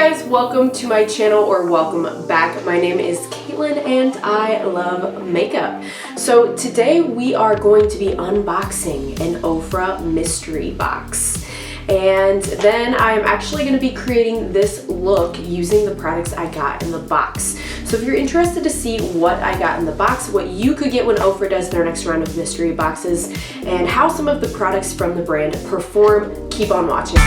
guys, welcome to my channel, or welcome back. My name is Caitlin and I love makeup. So today we are going to be unboxing an Ofra mystery box. And then I'm actually going to be creating this look using the products I got in the box. So if you're interested to see what I got in the box, what you could get when Ofra does their next round of mystery boxes, and how some of the products from the brand perform, keep on watching.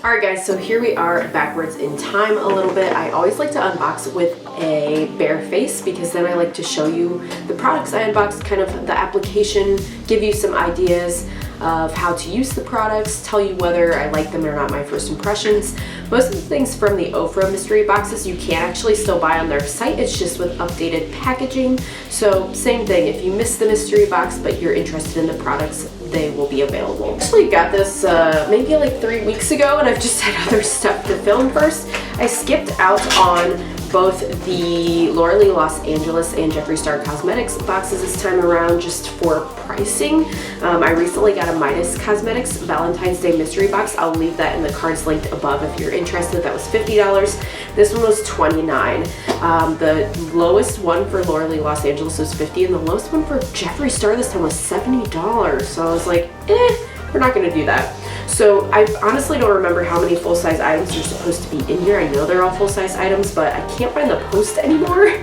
Alright guys, so here we are backwards in time a little bit. I always like to unbox with a bare face because then I like to show you the products I unboxed, kind of the application, give you some ideas of how to use the products, tell you whether I like them or not, my first impressions. Most of the things from the Ofra mystery boxes you can actually still buy on their site, it's just with updated packaging. So same thing, if you missed the mystery box but you're interested in the products, they will be available. I actually got this maybe like 3 weeks ago and I've just had other stuff to film first. I skipped out on both the Laura Los Angeles and Jeffree Star Cosmetics boxes this time around just for pricing. I recently got a Midas Cosmetics Valentine's Day mystery box. I'll leave that in the cards linked above if you're interested. That was $50. This one was $29. The lowest one for Laura Los Angeles was $50 and the lowest one for Jeffree Star this time was $70. So I was like, we're not gonna do that. So I honestly don't remember how many full-size items are supposed to be in here. I know they're all full-size items, but I can't find the post anymore.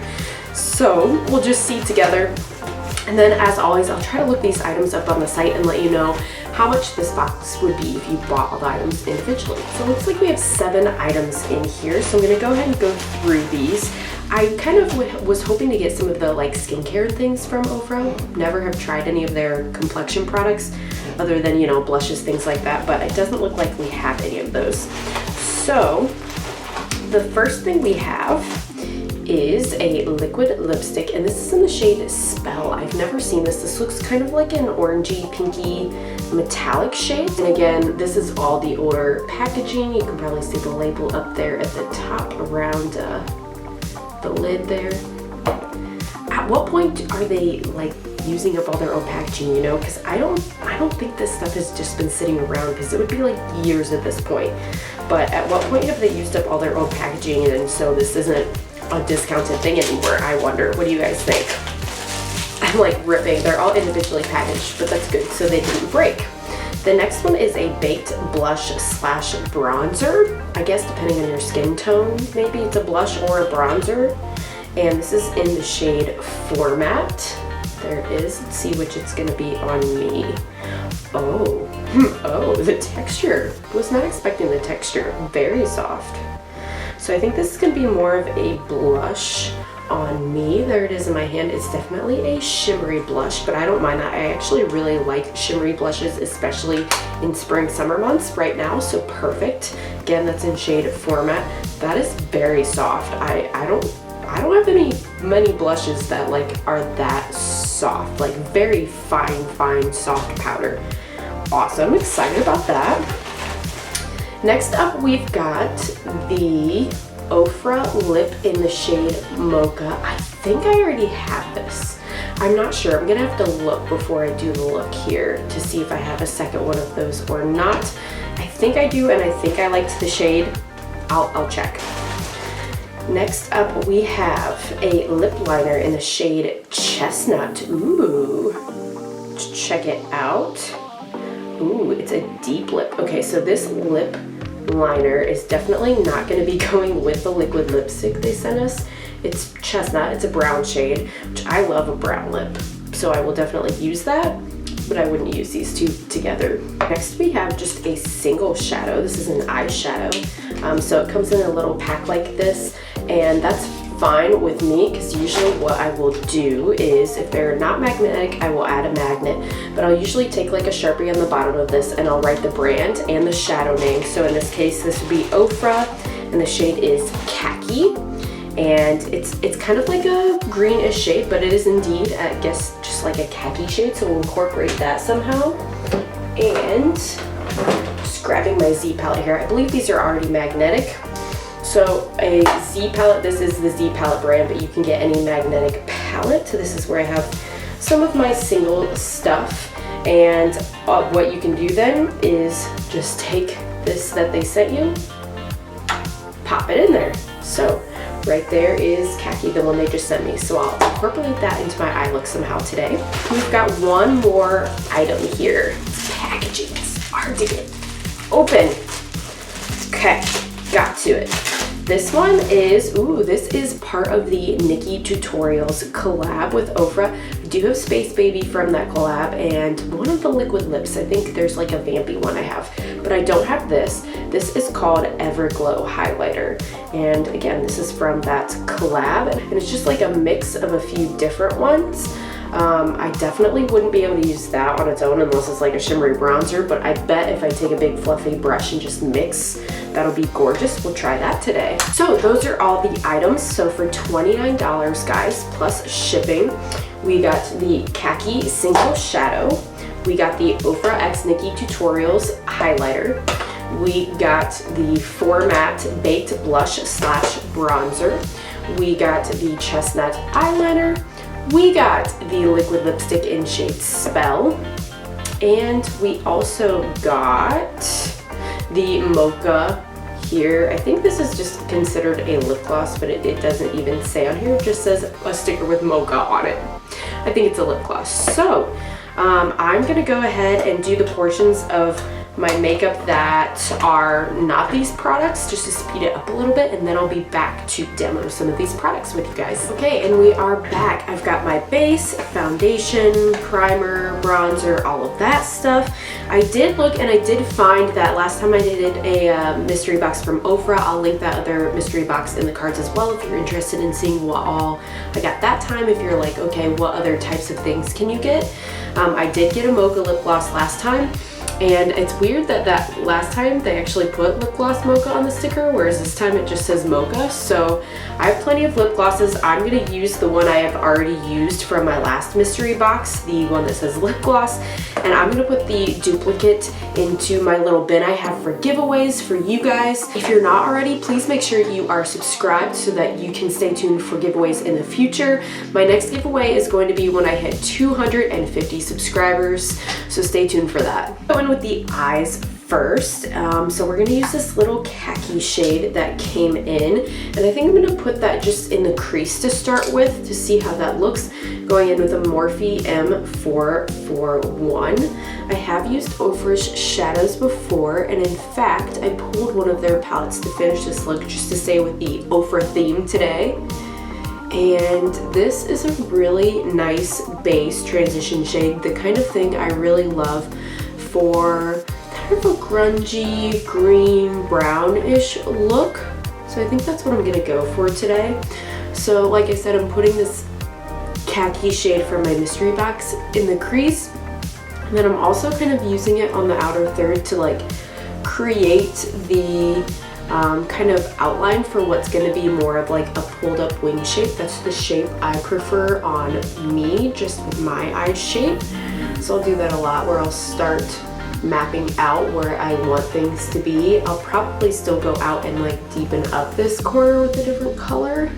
So we'll just see together. And then as always, I'll try to look these items up on the site and let you know how much this box would be if you bought all the items individually. So it looks like we have 7 items in here. So I'm gonna go ahead and go through these. I kind of was hoping to get some of the like skincare things from Ofra. Never have tried any of their complexion products other than, you know, blushes, things like that, but it doesn't look like we have any of those. So the first thing we have is a liquid lipstick, and this is in the shade Spell. I've never seen this. This looks kind of like an orangey, pinky, metallic shade. And again, this is all the older packaging. You can probably see the label up there at the top around the lid there. At what point are they like using up all their old packaging, you know? Because I don't think this stuff has just been sitting around, because it would be like years at this point. But at what point have they used up all their old packaging and so this isn't a discounted thing anymore? I wonder. What do you guys think? I'm like ripping. They're all individually packaged, but that's good, so they didn't break. The next one is a baked blush slash bronzer. I guess depending on your skin tone, maybe it's a blush or a bronzer. And this is in the shade Format. There it is. Let's see which it's gonna be on me. Oh, oh, the texture. Was not expecting the texture. Very soft. So I think this is gonna be more of a blush on me. There it is in my hand. It's definitely a shimmery blush, but I don't mind that. I actually really like shimmery blushes, especially in spring, summer months right now, so perfect. Again, that's in shade Format. That is very soft. I don't have many blushes that like are that soft, like very fine soft powder. Awesome, excited about that. Next up, we've got the Ofra lip in the shade Mocha. I think I already have this. I'm not sure. I'm gonna have to look before I do the look here to see if I have a second one of those or not. I think I do, and I think I liked the shade. I'll check. Next up, we have a lip liner in the shade Chestnut. Ooh, check it out. Ooh, it's a deep lip. Okay, so this lip liner is definitely not going to be going with the liquid lipstick they sent us. It's Chestnut. It's a brown shade, which I love a brown lip, so I will definitely use that, but I wouldn't use these two together. Next, we have just a single shadow. This is an eyeshadow. So it comes in a little pack like this, and that's fine with me because usually what I will do is, if they're not magnetic, I will add a magnet, but I'll usually take like a Sharpie on the bottom of this and I'll write the brand and the shadow name. So in this case, this would be Ofra, and the shade is Khaki, and it's kind of like a greenish shade, but it is indeed, I guess, just like a khaki shade, so we'll incorporate that somehow. And just grabbing my Z palette here. I believe these are already magnetic. So a Z palette, this is the Z palette brand, but you can get any magnetic palette. This is where I have some of my single stuff. And what you can do then is just take this that they sent you, pop it in there. So right there is khaki, the one they just sent me. So I'll incorporate that into my eye look somehow today. We've got one more item here. It's packaging. It's hard to get open. Okay, got to it. This one is, this is part of the Nikki Tutorials collab with Ofra. I do have Space Baby from that collab and one of the liquid lips. I think there's like a vampy one I have, but I don't have this. This is called Everglow Highlighter. And again, this is from that collab. And it's just like a mix of a few different ones. I definitely wouldn't be able to use that on its own unless it's like a shimmery bronzer, but I bet if I take a big fluffy brush and just mix, that'll be gorgeous. We'll try that today. So those are all the items. So for $29, guys, plus shipping, we got the khaki single shadow. We got the Ofra X Nikki Tutorials highlighter. We got the Format Baked Blush / Bronzer. We got the Chestnut Eyeliner. We got the liquid lipstick in shade Spell. And we also got the Mocha here. I think this is just considered a lip gloss, but it doesn't even say on here. It just says a sticker with Mocha on it. I think it's a lip gloss. So I'm gonna go ahead and do the portions of my makeup that are not these products, just to speed it up a little bit, and then I'll be back to demo some of these products with you guys. Okay, and we are back. I've got my base, foundation, primer, bronzer, all of that stuff. I did look and I did find that last time I did a mystery box from Ofra. I'll link that other mystery box in the cards as well if you're interested in seeing what all I got that time. If you're like, okay, what other types of things can you get? I did get a Mocha lip gloss last time. And it's weird that last time they actually put lip gloss Mocha on the sticker, whereas this time it just says Mocha. So I have plenty of lip glosses. I'm going to use the one I have already used from my last mystery box, the one that says lip gloss. And I'm going to put the duplicate into my little bin I have for giveaways for you guys. If you're not already, please make sure you are subscribed so that you can stay tuned for giveaways in the future. My next giveaway is going to be when I hit 250 subscribers, so stay tuned for that. Going with the eyes first. So we're gonna use this little khaki shade that came in, and I think I'm gonna put that just in the crease to start with to see how that looks, going in with a Morphe M441. I have used Ofra's shadows before, and in fact I pulled one of their palettes to finish this look just to stay with the Ofra theme today. And this is a really nice base transition shade, the kind of thing I really love for kind of a grungy green brownish look. So I think that's what I'm gonna go for today. So like I said, I'm putting this khaki shade from my mystery box in the crease, and then I'm also kind of using it on the outer third to like create the kind of outline for what's going to be more of like a pulled up wing shape. That's the shape I prefer on me, just with my eye shape. So I'll do that a lot, where I'll start mapping out where I want things to be. I'll probably still go out and like deepen up this corner with a different color,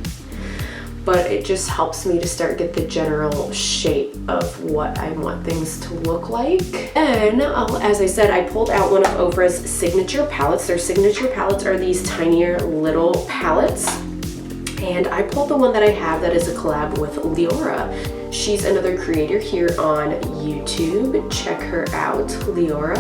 but it just helps me to start get the general shape of what I want things to look like. And as I said, I pulled out one of Ofra's signature palettes. Their signature palettes are these tinier little palettes, and I pulled the one that I have that is a collab with Leora. She's another creator here on YouTube. Check her out, Leora.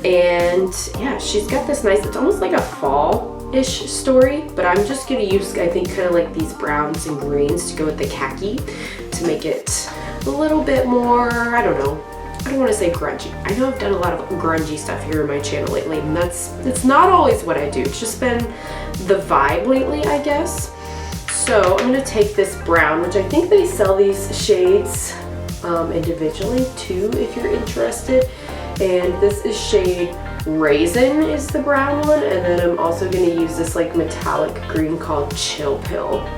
And yeah, she's got this nice, it's almost like a fall-ish story, but I'm just gonna use, I think, kind of like these browns and greens to go with the khaki to make it a little bit more, I don't know, I don't want to say grungy. I know I've done a lot of grungy stuff here on my channel lately, and it's not always what I do. It's just been the vibe lately, I guess. So I'm going to take this brown, which I think they sell these shades individually too, if you're interested. And this is shade Raisin is the brown one, and then I'm also going to use this like metallic green called Chill Pill.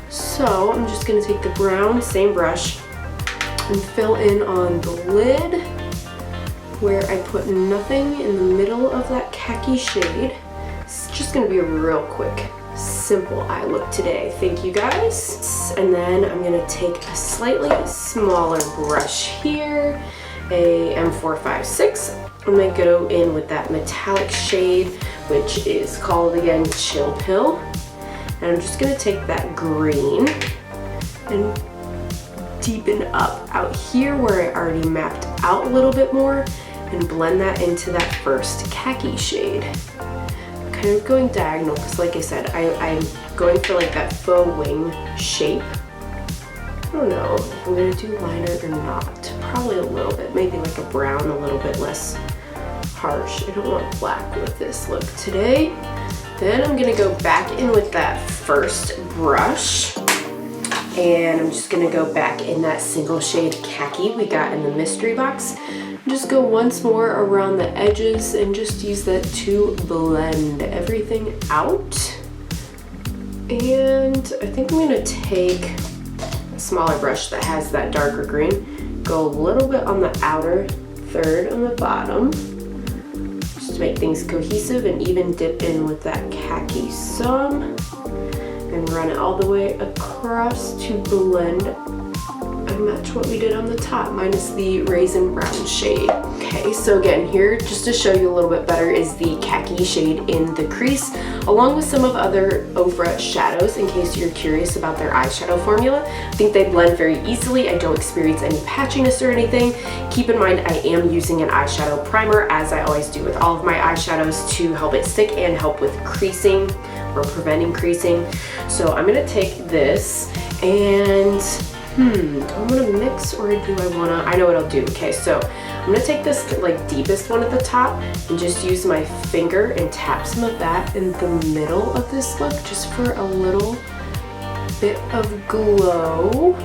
So I'm just going to take the brown, same brush, and fill in on the lid where I put nothing in the middle of that khaki shade. It's just going to be a real quick, simple eye look today. Thank you guys. this, and then I'm gonna take a slightly smaller brush here, a M456. I'm gonna go in with that metallic shade, which is called, again, Chill Pill. And I'm just gonna take that green and deepen up out here where I already mapped out a little bit more and blend that into that first khaki shade. I'm kind of going diagonal because, like I said, I'm going for like that faux wing shape. I don't know if I'm gonna do liner or not. Probably a little bit, maybe like a brown, a little bit less harsh. I don't want black with this look today. Then I'm gonna go back in with that first brush, and I'm just gonna go back in that single shade khaki we got in the mystery box. Just go once more around the edges and just use that to blend everything out. And I think I'm gonna take a smaller brush that has that darker green, go a little bit on the outer third on the bottom, to make things cohesive, and even dip in with that khaki some and run it all the way across to blend and match what we did on the top, minus the raisin brown shade. Okay, so again, here, just to show you a little bit better, is the khaki shade in the crease, along with some of other Ofra shadows, in case you're curious about their eyeshadow formula. I think they blend very easily. I don't experience any patchiness or anything. Keep in mind, I am using an eyeshadow primer, as I always do with all of my eyeshadows, to help it stick and help with creasing or preventing creasing. So I'm gonna take this and do I want to mix, or do I want to, I know what I'll do. Okay, so I'm going to take this like deepest one at the top and just use my finger and tap some of that in the middle of this look, just for a little bit of glow.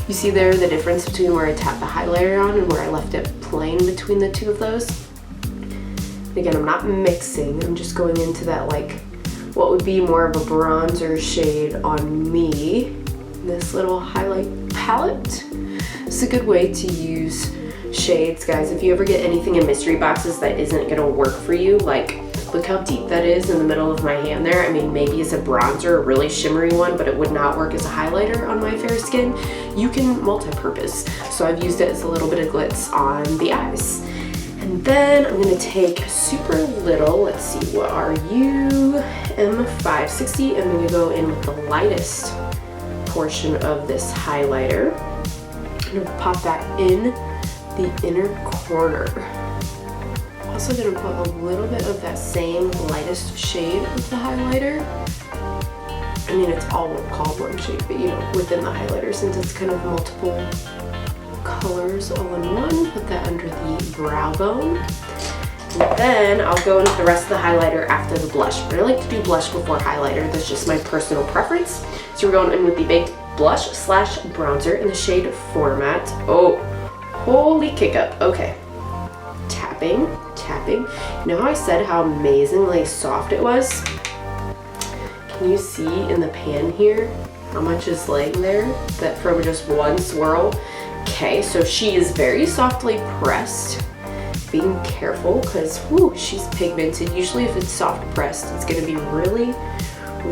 You see there the difference between where I tap the highlighter on and where I left it plain between the two of those. Again, I'm not mixing, I'm just going into that like what would be more of a bronzer shade on me. This little highlight palette. It's a good way to use shades, guys. If you ever get anything in mystery boxes that isn't gonna work for you, like look how deep that is in the middle of my hand there. I mean, maybe it's a bronzer, a really shimmery one, but it would not work as a highlighter on my fair skin. You can multi-purpose. So I've used it as a little bit of glitz on the eyes. And then I'm gonna take super little, let's see, what are you? M560. I'm gonna go in with the lightest portion of this highlighter. I'm gonna pop that in the inner corner. Also gonna put a little bit of that same lightest shade of the highlighter. I mean, it's all called one shade, but you know, within the highlighter, since it's kind of multiple colors all in one, put that under the brow bone. And then I'll go in with the rest of the highlighter after the blush. But I like to do blush before highlighter. That's just my personal preference. So we're going in with the baked blush slash bronzer in the shade Format. Oh, holy kick up. Okay. Tapping, tapping. You know how I said how amazingly soft it was? Can you see in the pan here how much is laying there? That from just one swirl. Okay, so she is very softly pressed. Being careful because she's pigmented. Usually if it's soft pressed, it's gonna be really,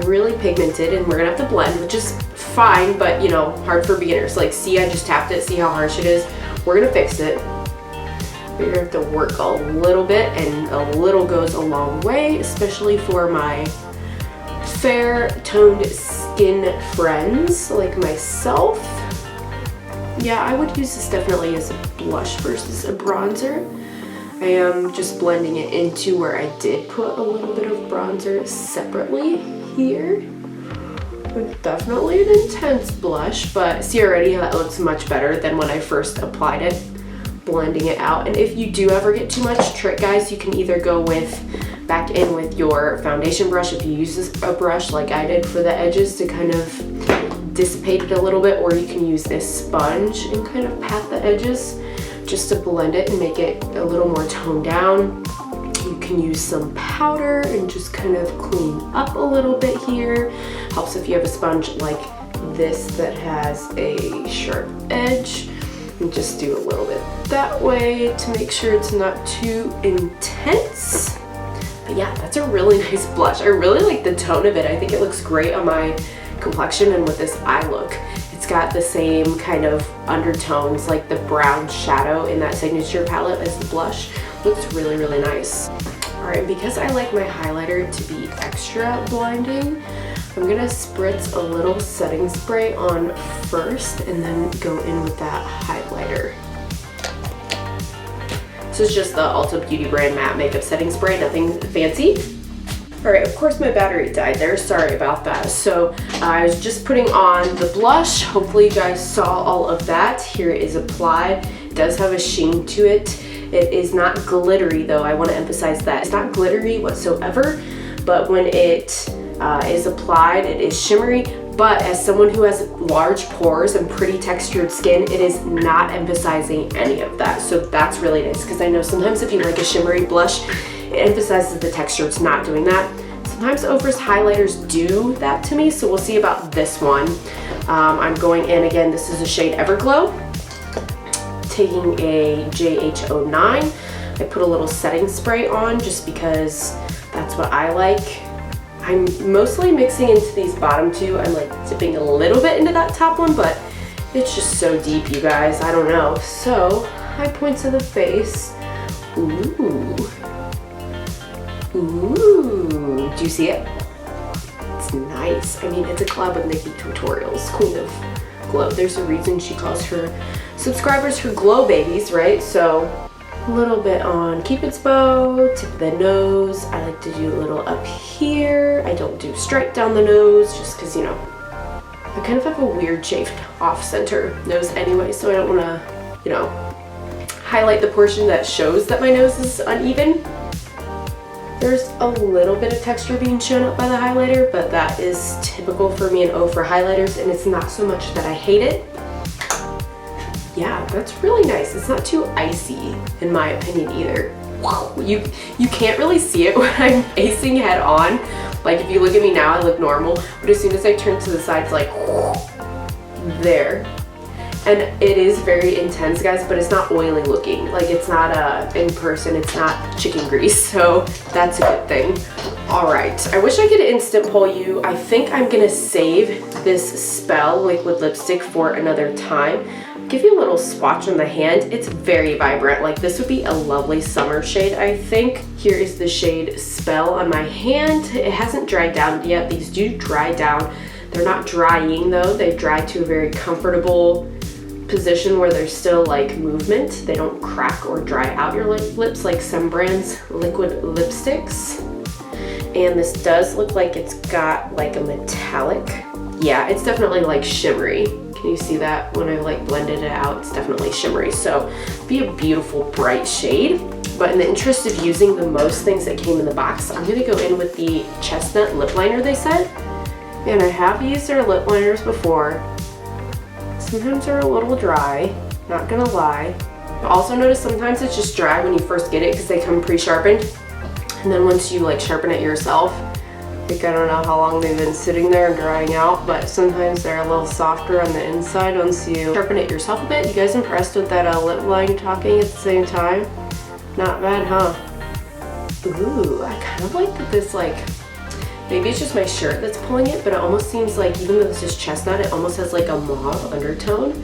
really pigmented, and we're gonna have to blend, which is fine, but you know, hard for beginners. Like, see, I just tapped it, see how harsh it is? We're gonna fix it. But you're gonna have to work a little bit, and a little goes a long way, especially for my fair toned skin friends like myself. Yeah, I would use this definitely as a blush versus a bronzer. I am just blending it into where I did put a little bit of bronzer separately here. It's definitely an intense blush, but see already how that looks much better than when I first applied it, blending it out. And if you do ever get too much, trick, guys, you can either go back in with your foundation brush if you use a brush like I did for the edges to kind of dissipate it a little bit, or you can use this sponge and kind of pat the edges just to blend it and make it a little more toned down. You can use some powder and just kind of clean up a little bit here. Helps if you have a sponge like this that has a sharp edge. And just do a little bit that way to make sure it's not too intense. But yeah, that's a really nice blush. I really like the tone of it. I think it looks great on my complexion and with this eye look. It's got the same kind of undertones, like the brown shadow in that signature palette as the blush. Looks really, really nice. Alright, because I like my highlighter to be extra blinding, I'm gonna spritz a little setting spray on first and then go in with that highlighter. This is just the Ulta Beauty brand matte makeup setting spray, nothing fancy. Alright, of course my battery died there, sorry about that. So I was just putting on the blush. Hopefully you guys saw all of that. Here it is applied. It does have a sheen to it. It is not glittery though, I want to emphasize that. It's not glittery whatsoever, but when it is applied, it is shimmery. But as someone who has large pores and pretty textured skin, it is not emphasizing any of that. So that's really nice, because I know sometimes if you like a shimmery blush, it emphasizes the texture. It's not doing that. Sometimes Ofra's highlighters do that to me, so we'll see about this one. I'm going in again, this is a shade Everglow. Taking a JH09, I put a little setting spray on just because that's what I like. I'm mostly mixing into these bottom two. I'm like dipping a little bit into that top one, but it's just so deep, you guys. I don't know. So high points of the face. Ooh. Ooh. Do you see it? It's nice. I mean, it's a collab with Nikki Tutorials, Queen of Glow. There's a reason she calls her subscribers her glow babies, right? So a little bit on Cupid's bow, tip of the nose. I like to do a little up here. I don't do straight down the nose just because, you know, I kind of have a weird shaved off center nose anyway, so I don't want to, you know, highlight the portion that shows that my nose is uneven. There's a little bit of texture being shown up by the highlighter, but that is typical for me and Ofra highlighters, and it's not so much that I hate it. Yeah, that's really nice. It's not too icy, in my opinion, either. Wow, you can't really see it when I'm facing head on. Like, if you look at me now, I look normal, but as soon as I turn to the sides, like, there. And it is very intense, guys, but it's not oily looking. Like, it's not in person, it's not chicken grease, so that's a good thing. All right, I wish I could instant pull you. I think I'm gonna save this Spell liquid lipstick for another time. Give you a little swatch on the hand. It's very vibrant. Like, this would be a lovely summer shade, I think. Here is the shade Spell on my hand. It hasn't dried down yet. These do dry down. They're not drying though. They dry to a very comfortable position where there's still like movement. They don't crack or dry out your lips like some brands liquid lipsticks. And this does look like it's got like a metallic. Yeah, it's definitely like shimmery. Can you see that? When I like blended it out, it's definitely shimmery. So be a beautiful bright shade. But in the interest of using the most things that came in the box, I'm gonna go in with the Chestnut lip liner they sent. And I have used their lip liners before. Sometimes they're a little dry, not gonna lie. I also notice sometimes it's just dry when you first get it because they come pre-sharpened. And then once you like sharpen it yourself, like, I don't know how long they've been sitting there and drying out, but sometimes they're a little softer on the inside once you sharpen it yourself a bit. You guys impressed with that lip line talking at the same time? Not bad, huh? Ooh, I kind of like that this, like, maybe it's just my shirt that's pulling it, but it almost seems like, even though this is chestnut, it almost has like a mauve undertone.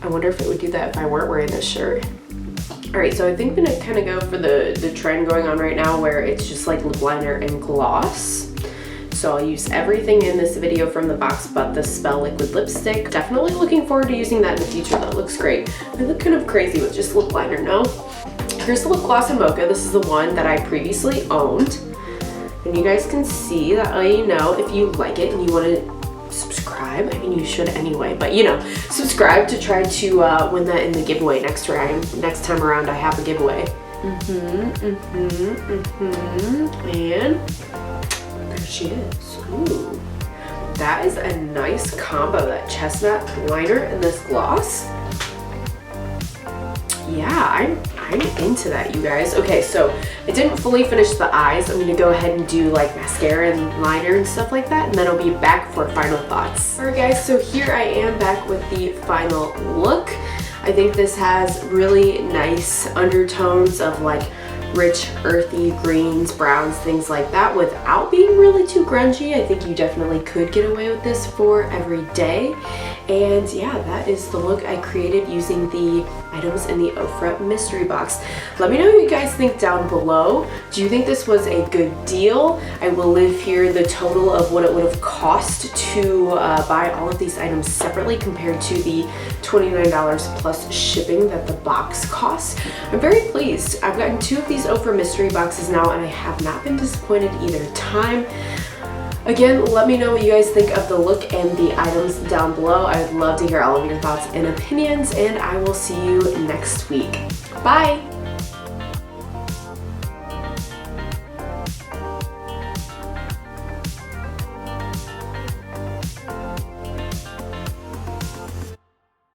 I wonder if it would do that if I weren't wearing this shirt. All right, so I think I'm gonna kind of go for the trend going on right now where it's just like lip liner and gloss. So I'll use everything in this video from the box but the Spell liquid lipstick. Definitely looking forward to using that in the future. That looks great. I look kind of crazy with just lip liner, no? Here's the lip gloss in Mocha. This is the one that I previously owned. And you guys can see that way, you know, if you like it and you want to subscribe. I mean, you should anyway, but you know, subscribe to try to win that in the giveaway next time around I have a giveaway. And there she is. Ooh, that is a nice combo, that chestnut liner and this gloss. Yeah, I'm into that, you guys. Okay, so I didn't fully finish the eyes. I'm gonna go ahead and do like mascara and liner and stuff like that, and then I'll be back for final thoughts. All right, guys, so here I am back with the final look. I think this has really nice undertones of like rich, earthy greens, browns, things like that without being really too grungy. I think you definitely could get away with this for every day. And yeah, that is the look I created using the items in the Ofra mystery box. Let me know what you guys think down below. Do you think this was a good deal? I will leave here the total of what it would have cost to buy all of these items separately compared to the $29 plus shipping that the box costs. I'm very pleased. I've gotten 2 of these Ofra mystery boxes now and I have not been disappointed either time. Again, let me know what you guys think of the look and the items down below. I would love to hear all of your thoughts and opinions, and I will see you next week. Bye!